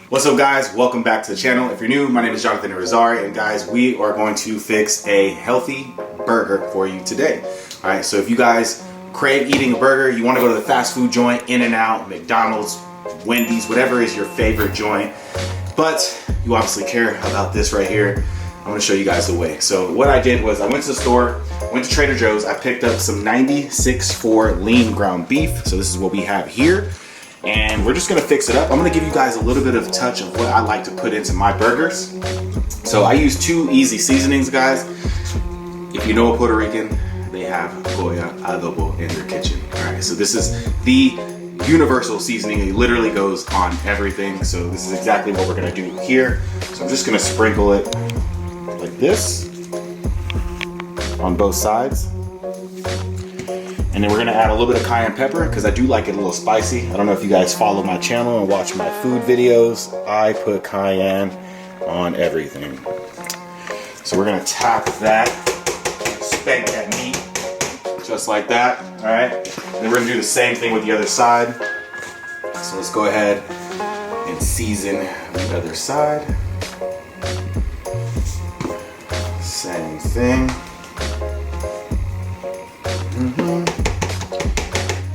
What's up guys, welcome back to the channel. If you're new, my name is Jonathan Rosari, and guys, we are going to fix a healthy burger for you today. Alright, so if you guys crave eating a burger, you want to go to the fast food joint, In-N-Out, McDonald's, Wendy's, whatever is your favorite joint, but you obviously care about this right here, I'm going to show you guys the way. So what I did was I went to the store, went to Trader Joe's, I picked up some 96.4 lean ground beef, so this is what we have here. And we're just gonna fix it up. I'm gonna give you guys a little bit of a touch of what I like to put into my burgers. So I use two easy seasonings, guys. If you know a Puerto Rican, they have Goya adobo in their kitchen. All right, so this is the universal seasoning. It literally goes on everything. So this is exactly what we're gonna do here. So I'm just gonna sprinkle it like this on both sides. And then we're gonna add a little bit of cayenne pepper because I do like it a little spicy. I don't know if you guys follow my channel and watch my food videos. I put cayenne on everything. So we're gonna tap that, spank that meat, just like that, all right? And then we're gonna do the same thing with the other side. So let's go ahead and season the other side. Same thing.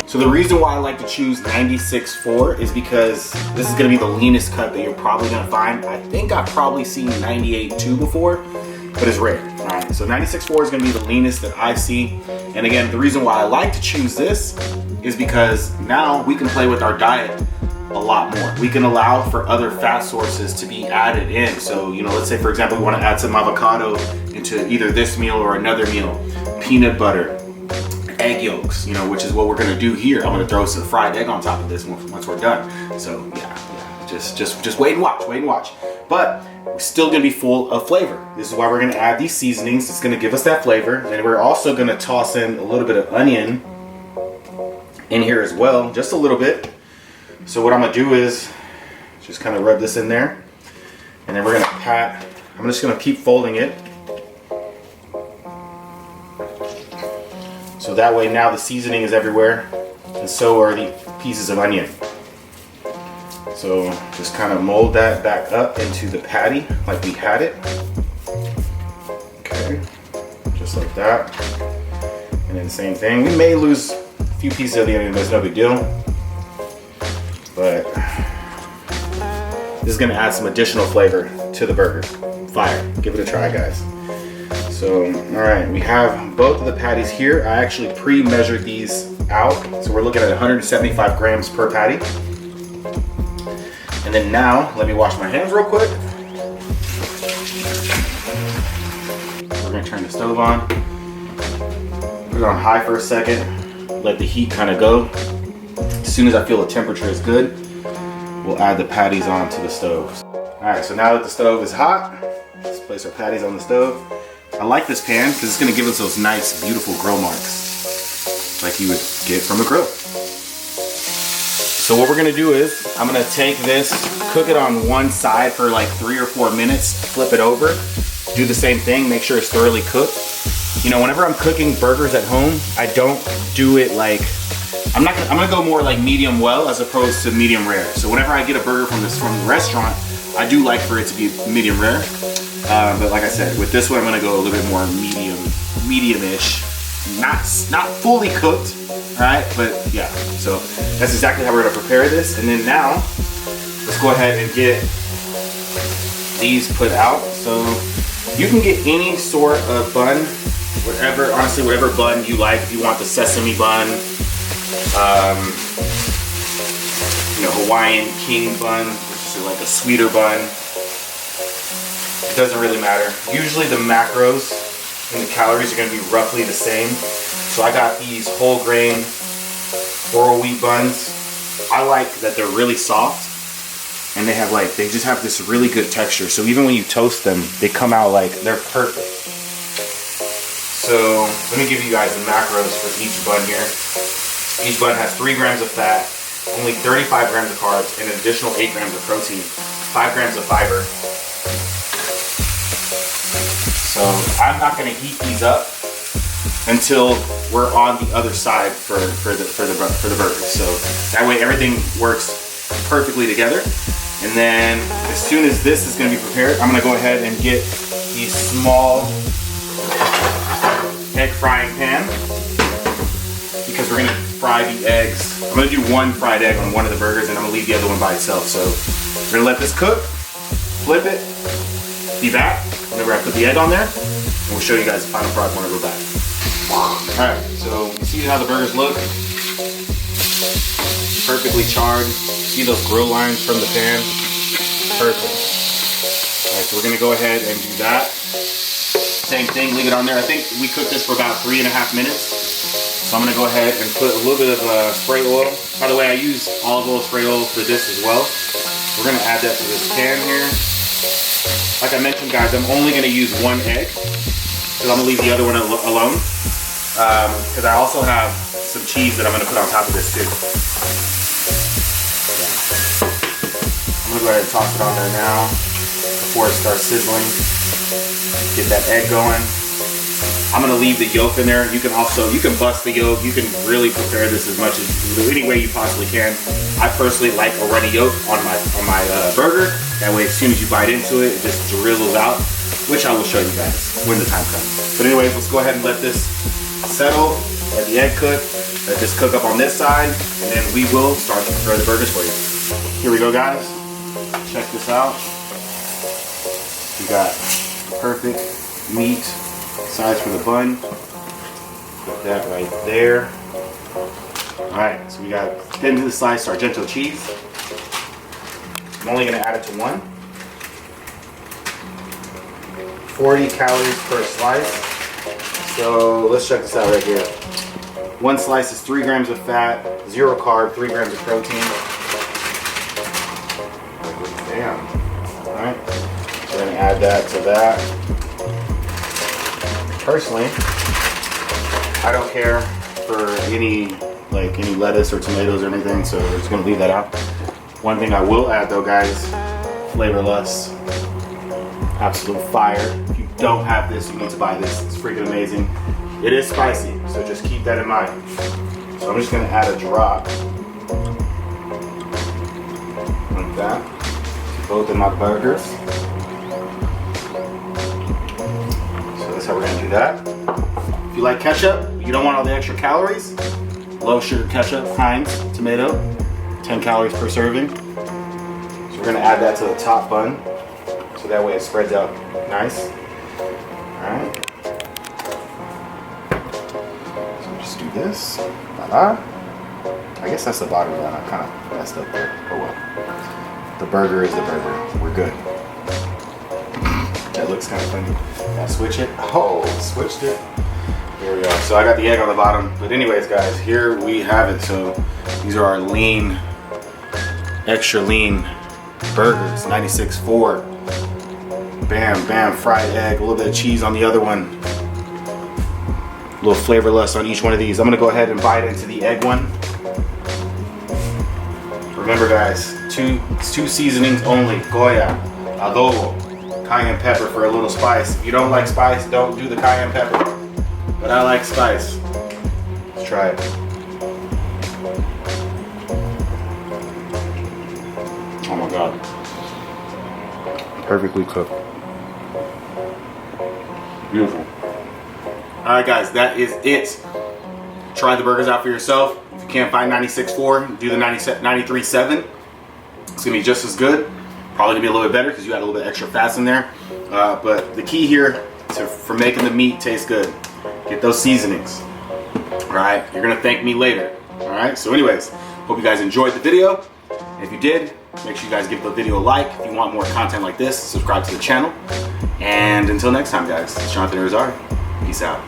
So the reason why I like to choose 96.4 is because this is gonna be the leanest cut that you're probably gonna find. I think I've probably seen 98.2 before, but it's rare. All right, so 96.4 is gonna be the leanest that I see. And again, the reason why I like to choose this is because now we can play with our diet a lot more. We can allow for other fat sources to be added in. So, you know, let's say for example, we wanna add some avocado into either this meal or another meal, peanut butter, egg yolks, you know, which is what we're gonna do here. I'm gonna throw some fried egg on top of this once we're done. So yeah, just wait and watch. But we're still gonna be full of flavor. This is why we're gonna add these seasonings. It's gonna give us that flavor, and we're also gonna toss in a little bit of onion in here as well, just a little bit. So what I'm gonna do is just kind of rub this in there, and then we're gonna pat. I'm just gonna keep folding it. So that way now the seasoning is everywhere, and so are the pieces of onion. So just kind of mold that back up into the patty like we had it. Okay, just like that. And then same thing. We may lose a few pieces of the onion, but it's no big deal. But this is gonna add some additional flavor to the burger. Fire, give it a try, guys. So, all right, we have both of the patties here. I actually pre-measured these out. So we're looking at 175 grams per patty. And then now, let me wash my hands real quick. We're gonna turn the stove on. Put it on high for a second. Let the heat kind of go. As soon as I feel the temperature is good, we'll add the patties onto the stove. All right, so now that the stove is hot, let's place our patties on the stove. I like this pan because it's going to give us those nice, beautiful grill marks like you would get from a grill. So what we're going to do is I'm going to take this, cook it on one side for like 3 or 4 minutes, flip it over, do the same thing, make sure it's thoroughly cooked. You know, whenever I'm cooking burgers at home, I don't do it like, I'm going to go more like medium well as opposed to medium rare. So whenever I get a burger from the restaurant, I do like for it to be medium rare. But like I said, with this one, I'm gonna go a little bit more medium-ish, not fully cooked, right? But yeah, so that's exactly how we're gonna prepare this. And then now, let's go ahead and get these put out. So you can get any sort of bun, honestly, whatever bun you like. If you want the sesame bun, you know, Hawaiian king bun, which is like a sweeter bun. It doesn't really matter. Usually the macros and the calories are going to be roughly the same. So I got these whole grain oral wheat buns. I like that they're really soft and they just have this really good texture. So even when you toast them, they come out like they're perfect. So let me give you guys the macros for each bun here. Each bun has 3 grams of fat, only 35 grams of carbs, and an additional 8 grams of protein, 5 grams of fiber. So I'm not going to heat these up until we're on the other side for the burger. So that way everything works perfectly together. And then as soon as this is gonna be prepared, I'm gonna go ahead and get the small egg frying pan because we're gonna fry the eggs. I'm gonna do one fried egg on one of the burgers and I'm gonna leave the other one by itself. So we're gonna let this cook, flip it, be back whenever I put the egg on there, and we'll show you guys the final product when I go back. Alright, so you see how the burgers look? Perfectly charred. See those grill lines from the pan? Perfect. Alright, so we're gonna go ahead and do that. Same thing, leave it on there. I think we cooked this for about 3.5 minutes. So I'm gonna go ahead and put a little bit of spray oil. By the way, I use olive oil spray oil for this as well. We're gonna add that to this pan here. Like I mentioned, guys, I'm only gonna use one egg because I'm gonna leave the other one alone. Because I also have some cheese that I'm gonna put on top of this too. I'm gonna go ahead and toss it on there now before it starts sizzling. Get that egg going. I'm gonna leave the yolk in there. You can bust the yolk. You can really prepare this as much as any way you possibly can. I personally like a runny yolk on my burger. That way, as soon as you bite into it, it just drizzles out, which I will show you guys when the time comes. But anyways, let's go ahead and let this settle. Let the egg cook. Let this cook up on this side, and then we will start to prepare the burgers for you. Here we go, guys. Check this out. We got perfect meat size for the bun. Put that right there. Alright, so we got thinly sliced Sargento cheese. I'm only going to add it to one. 40 calories per slice. So let's check this out right here. One slice is 3 grams of fat, 0 carb, 3 grams of protein. Damn. Alright, so we're going to add that to that. Personally, I don't care for any lettuce or tomatoes or anything, so we're just gonna leave that out. One thing I will add though, guys, flavorless, absolute fire. If you don't have this, you need to buy this. It's freaking amazing. It is spicy, so just keep that in mind. So I'm just gonna add a drop like that to both of my burgers. That's how we're gonna do that. If you like ketchup, you don't want all the extra calories, low sugar ketchup, Heinz tomato, 10 calories per serving. So we're gonna add that to the top bun, so that way it spreads out nice. Alright. So just do this. Voila. I guess that's the bottom bun. I kind of messed up there. Oh well. The burger is the burger. We're good. That looks kind of funny. Now switch it. Oh, switched it. Here we go. So I got the egg on the bottom. But anyways, guys, here we have it. So these are our lean, extra lean burgers. 96.4. Bam, bam, fried egg. A little bit of cheese on the other one. A little flavorless on each one of these. I'm gonna go ahead and bite into the egg one. Remember, guys, two seasonings only. Goya, adobo, cayenne pepper for a little spice. If you don't like spice, don't do the cayenne pepper. But I like spice. Let's try it. Oh my God. Perfectly cooked. Beautiful. Alright guys, that is it. Try the burgers out for yourself. If you can't find 96.4, do the 93.7. It's gonna be just as good. Probably gonna be a little bit better because you add a little bit extra fats in there. But the key here for making the meat taste good, get those seasonings. Alright, you're gonna thank me later. Alright, so anyways, hope you guys enjoyed the video. And if you did, make sure you guys give the video a like. If you want more content like this, subscribe to the channel. And until next time, guys, it's Jonathan Irizarry. Peace out.